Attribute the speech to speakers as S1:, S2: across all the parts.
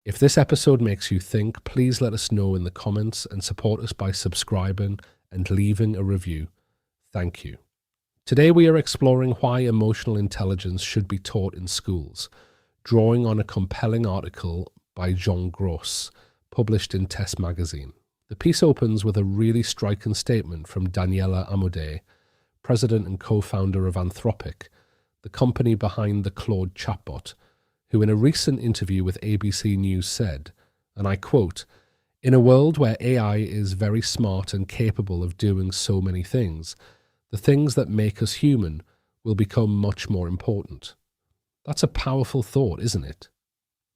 S1: If this episode makes you think, please let us know in the comments and support us by subscribing and leaving a review. Thank you. Today we are exploring why emotional intelligence should be taught in schools, drawing on a compelling article by Jean Gross, published in Test magazine. The piece opens with a really striking statement from Daniela Amodei, president and co-founder of Anthropic, the company behind the Claude chatbot, who in a recent interview with ABC News said, and I quote, "In a world where AI is very smart and capable of doing so many things, the things that make us human will become much more important." That's a powerful thought, isn't it?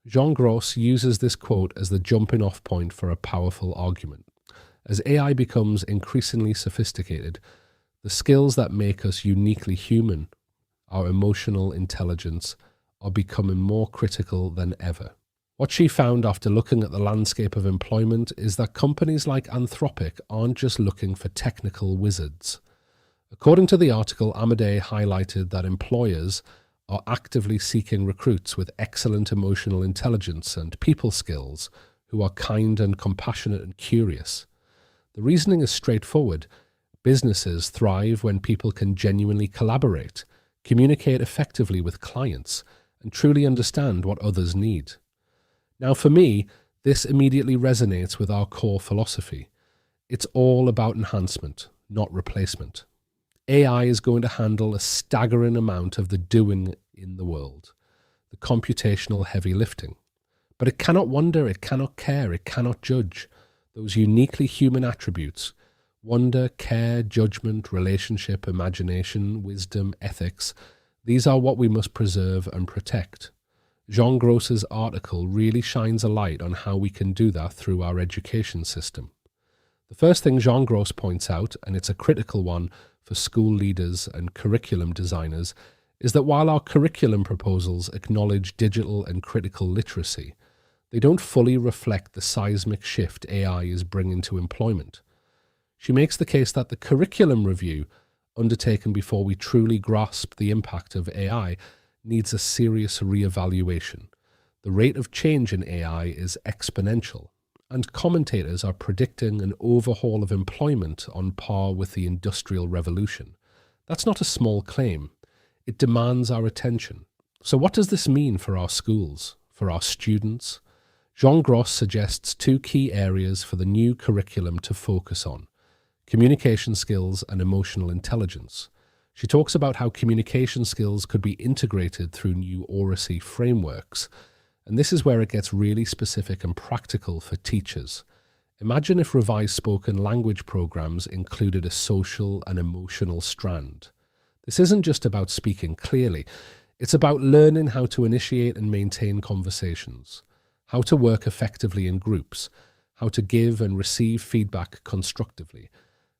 S1: Jean Gross uses this quote as the jumping-off point for a powerful argument. As AI becomes increasingly sophisticated, the skills that make us uniquely human, our emotional intelligence, are becoming more critical than ever. What she found after looking at the landscape of employment is that companies like Anthropic aren't just looking for technical wizards. According to the article, Amodei highlighted that employers are actively seeking recruits with excellent emotional intelligence and people skills who are kind and compassionate and curious. The reasoning is straightforward. Businesses thrive when people can genuinely collaborate, communicate effectively with clients, and truly understand what others need. Now, for me, this immediately resonates with our core philosophy. It's all about enhancement, not replacement. AI is going to handle a staggering amount of the doing in the world, the computational heavy lifting. But it cannot wonder, it cannot care, it cannot judge. Those uniquely human attributes, wonder, care, judgment, relationship, imagination, wisdom, ethics, these are what we must preserve and protect. Jean Gross's article really shines a light on how we can do that through our education system. The first thing Jean Gross points out, and it's a critical one for school leaders and curriculum designers, is that while our curriculum proposals acknowledge digital and critical literacy, they don't fully reflect the seismic shift AI is bringing to employment. She makes the case that the curriculum review undertaken before we truly grasp the impact of AI needs a serious re-evaluation. The rate of change in AI is exponential, and commentators are predicting an overhaul of employment on par with the Industrial Revolution. That's not a small claim. It demands our attention. So what does this mean for our schools, for our students? Jean Gross suggests two key areas for the new curriculum to focus on: communication skills and emotional intelligence. She talks about how communication skills could be integrated through new oracy frameworks, and this is where it gets really specific and practical for teachers. Imagine if revised spoken language programs included a social and emotional strand. This isn't just about speaking clearly, it's about learning how to initiate and maintain conversations, how to work effectively in groups, how to give and receive feedback constructively,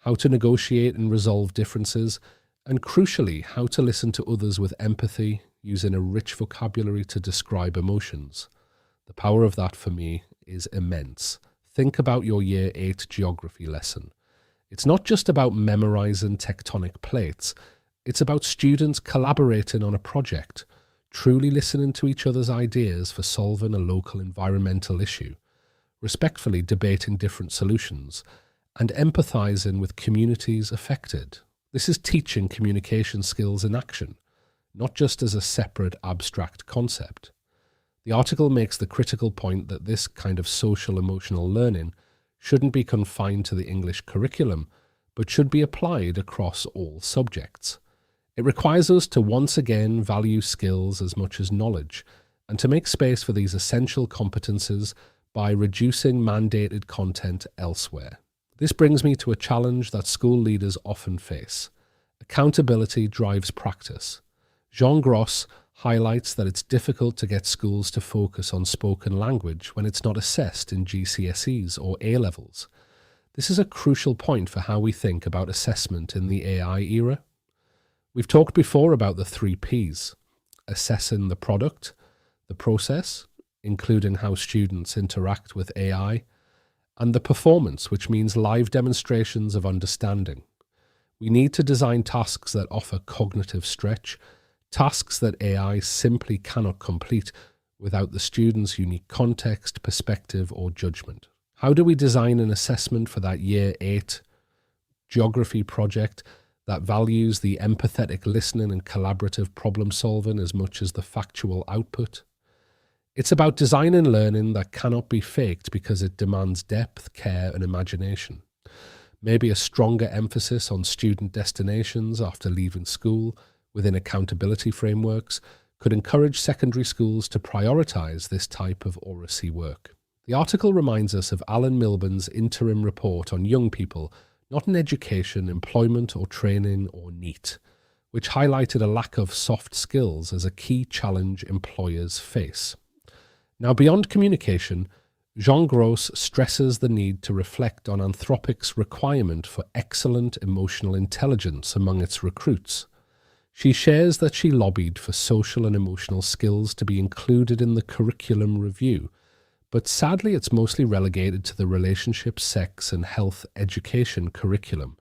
S1: how to negotiate and resolve differences, and crucially, how to listen to others with empathy, using a rich vocabulary to describe emotions. The power of that for me is immense. Think about your Year 8 geography lesson. It's not just about memorizing tectonic plates. It's about students collaborating on a project, truly listening to each other's ideas for solving a local environmental issue, respectfully debating different solutions, and empathizing with communities affected. This is teaching communication skills in action, not just as a separate abstract concept. The article makes the critical point that this kind of social emotional learning shouldn't be confined to the English curriculum, but should be applied across all subjects. It requires us to once again value skills as much as knowledge, and to make space for these essential competences by reducing mandated content elsewhere. This brings me to a challenge that school leaders often face. Accountability drives practice. Jean Gross highlights that it's difficult to get schools to focus on spoken language when it's not assessed in GCSEs or A-levels. This is a crucial point for how we think about assessment in the AI era. We've talked before about the 3 Ps: assessing the product, the process, including how students interact with AI, and the performance, which means live demonstrations of understanding. We need to design tasks that offer cognitive stretch, tasks that AI simply cannot complete, without the student's unique context, perspective, or judgment. How do we design an assessment for that Year 8 geography project that values the empathetic listening and collaborative problem solving as much as the factual output? It's about designing learning that cannot be faked because it demands depth, care, and imagination. Maybe a stronger emphasis on student destinations after leaving school within accountability frameworks could encourage secondary schools to prioritize this type of oracy work. The article reminds us of Alan Milburn's interim report on young people, not in education, employment, or training, or NEET, which highlighted a lack of soft skills as a key challenge employers face. Now, beyond communication, Jean Gross stresses the need to reflect on Anthropic's requirement for excellent emotional intelligence among its recruits. She shares that she lobbied for social and emotional skills to be included in the curriculum review, but sadly it's mostly relegated to the relationship, sex, and health education curriculum,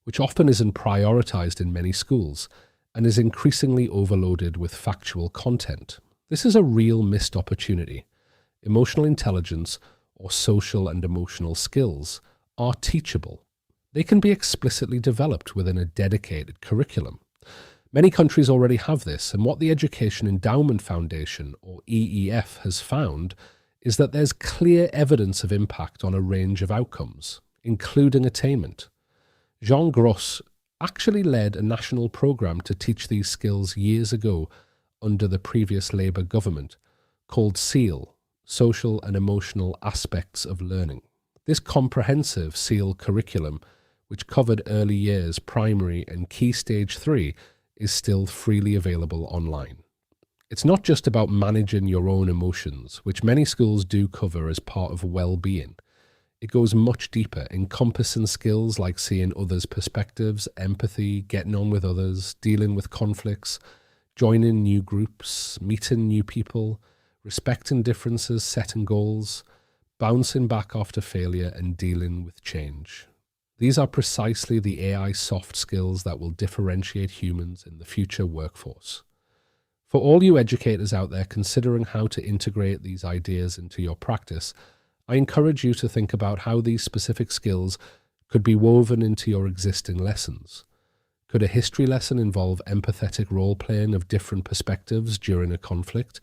S1: which often isn't prioritized in many schools and is increasingly overloaded with factual content. This is a real missed opportunity. Emotional intelligence, or social and emotional skills, are teachable. They can be explicitly developed within a dedicated curriculum. Many countries already have this, and what the Education Endowment Foundation, or EEF, has found is that there's clear evidence of impact on a range of outcomes, including attainment. Jean Gross actually led a national program to teach these skills years ago under the previous Labour government, called SEAL, Social and Emotional Aspects of Learning. This comprehensive SEAL curriculum, which covered early years, primary, and Key Stage 3, is still freely available online. It's not just about managing your own emotions, which many schools do cover as part of well-being. It goes much deeper, encompassing skills like seeing others' perspectives, empathy, getting on with others, dealing with conflicts, joining new groups, meeting new people, respecting differences, setting goals, bouncing back after failure, and dealing with change. These are precisely the AI soft skills that will differentiate humans in the future workforce. For all you educators out there considering how to integrate these ideas into your practice, I encourage you to think about how these specific skills could be woven into your existing lessons. Could a history lesson involve empathetic role-playing of different perspectives during a conflict?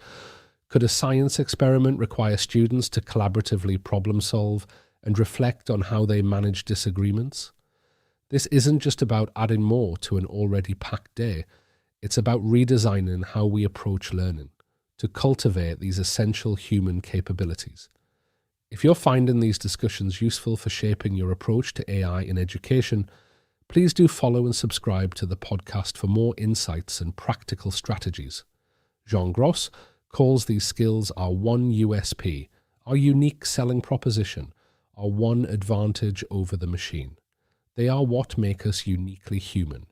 S1: Could a science experiment require students to collaboratively problem solve and reflect on how they manage disagreements? This isn't just about adding more to an already packed day. It's about redesigning how we approach learning to cultivate these essential human capabilities. If you're finding these discussions useful for shaping your approach to AI in education, please do follow and subscribe to the podcast for more insights and practical strategies. Jean Gross calls these skills our one USP, our unique selling proposition, our one advantage over the machine. They are what make us uniquely human.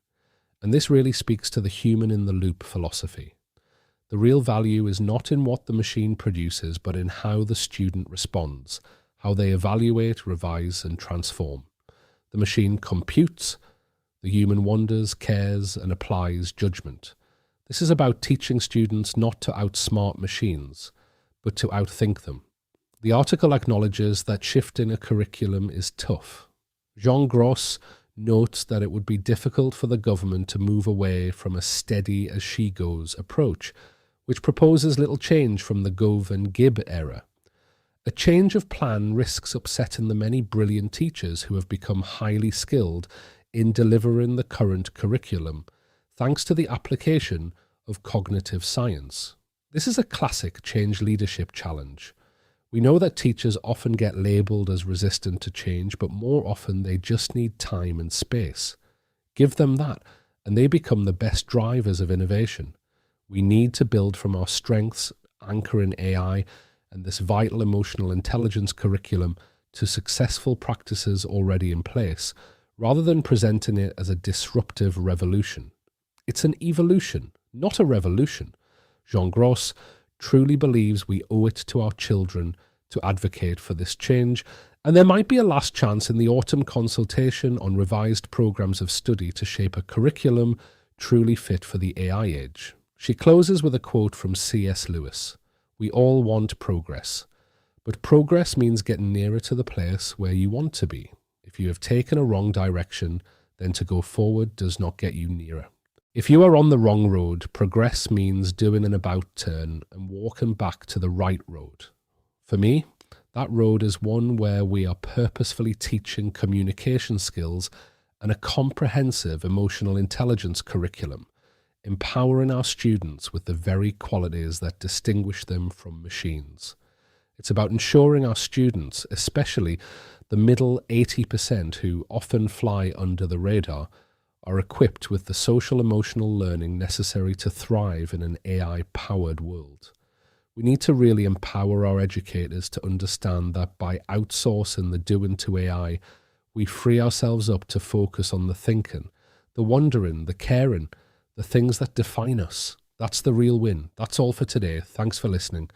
S1: And this really speaks to the human-in-the-loop philosophy. The real value is not in what the machine produces, but in how the student responds, how they evaluate, revise, and transform. The machine computes, the human wonders, cares, and applies judgment. This is about teaching students not to outsmart machines, but to outthink them. The article acknowledges that shifting a curriculum is tough. Jean Gross notes that it would be difficult for the government to move away from a steady-as-she-goes approach, which proposes little change from the Gove and Gibb era. A change of plan risks upsetting the many brilliant teachers who have become highly skilled in delivering the current curriculum, thanks to the application of cognitive science. This is a classic change leadership challenge. We know that teachers often get labelled as resistant to change, but more often they just need time and space. Give them that, and they become the best drivers of innovation. We need to build from our strengths, anchoring AI and this vital emotional intelligence curriculum to successful practices already in place, rather than presenting it as a disruptive revolution. It's an evolution, not a revolution. Jean Gross truly believes we owe it to our children to advocate for this change, and there might be a last chance in the autumn consultation on revised programs of study to shape a curriculum truly fit for the AI age. She closes with a quote from C.S. Lewis: We all want progress, but progress means getting nearer to the place where you want to be. If you have taken a wrong direction, then to go forward does not get you nearer. If you are on the wrong road, progress means doing an about turn and walking back to the right road. For me, that road is one where we are purposefully teaching communication skills and a comprehensive emotional intelligence curriculum, empowering our students with the very qualities that distinguish them from machines. It's about ensuring our students, especially the middle 80% who often fly under the radar, are equipped with the social emotional learning necessary to thrive in an AI-powered world. We need to really empower our educators to understand that by outsourcing the doing to AI, we free ourselves up to focus on the thinking, the wondering, the caring, the things that define us. That's the real win. That's all for today. Thanks for listening.